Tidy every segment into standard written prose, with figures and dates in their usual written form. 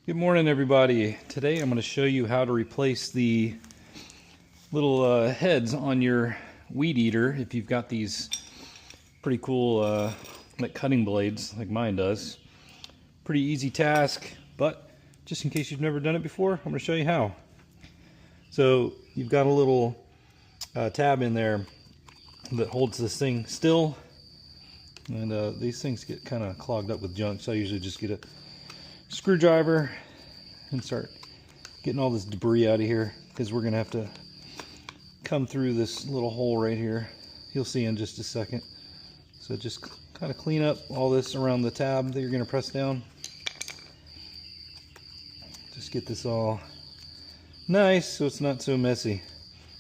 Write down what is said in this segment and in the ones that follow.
Good morning, everybody. Today I'm going to show you how to replace the little heads on your Weedeater if you've got these pretty cool like cutting blades like mine does. Pretty easy task, but just in case you've never done it before, I'm going to show you how. So you've got a little tab in there that holds this thing still, and these things get kind of clogged up with junk, so I usually just get a screwdriver and start getting all this debris out of here, because we're gonna have to come through this little hole right here. You'll see in just a second. So just kind of clean up all this around the tab that you're gonna press down. Just get this all nice so it's not so messy.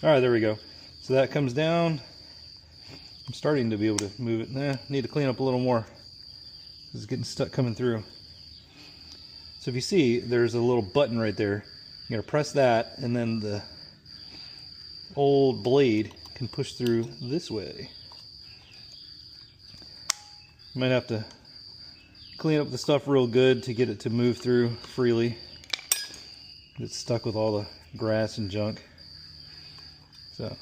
All right, there we go. So that comes down. I'm starting to be able to move it. Need to clean up a little more. It's getting stuck coming through. So if you see, there's a little button right there. You're gonna press that, and then the old blade can push through this way. You might have to clean up the stuff real good to get it to move through freely. It's stuck with all the grass and junk. So,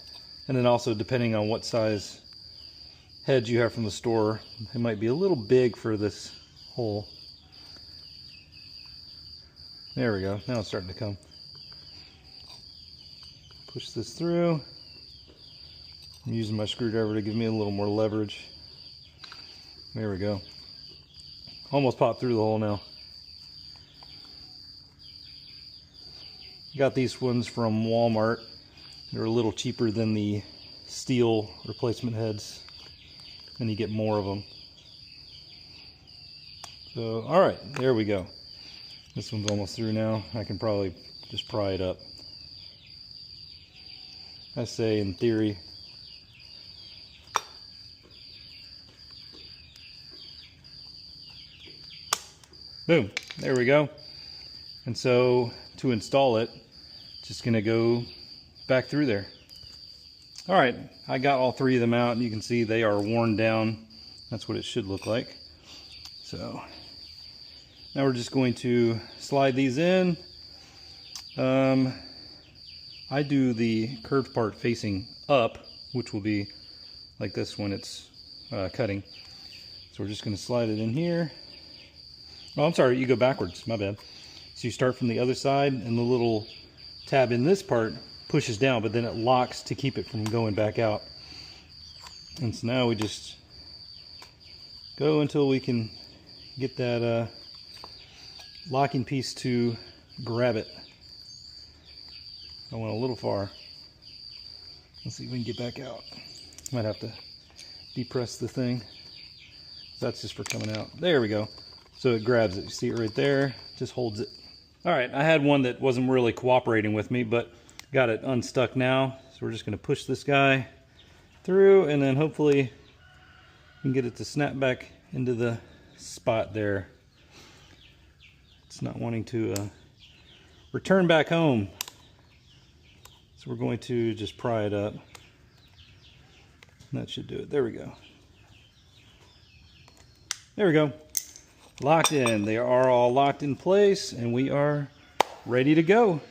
and then also depending on what size heads you have from the store, it might be a little big for this hole. There we go. Now it's starting to come. Push this through. I'm using my screwdriver to give me a little more leverage. There we go. Almost popped through the hole now. Got these ones from Walmart. They're a little cheaper than the steel replacement heads, and you get more of them. So, all right, there we go. This one's almost through now. I can probably just pry it up. I say in theory. Boom, there we go. And so to install it, just gonna go back through there. All right, I got all three of them out, and you can see they are worn down. That's what it should look like. So now we're just going to slide these in. I do the curved part facing up, which will be like this when it's cutting. So we're just going to slide it in here. Oh, I'm sorry, you go backwards, my bad. So you start from the other side, and the little tab in this part pushes down, but then it locks to keep it from going back out. And so now we just go until we can get that locking piece to grab it. I went a little far. Let's see if we can get back out. Might have to depress the thing. That's just for coming out. There we go. So it grabs it. You see it right there? Just holds it. All right, I had one that wasn't really cooperating with me, but got it unstuck now. So we're just going to push this guy through, and then hopefully we can get it to snap back into the spot there. It's not wanting to return back home. So we're going to just pry it up. That should do it. There we go. There we go. Locked in. They are all locked in place, and we are ready to go.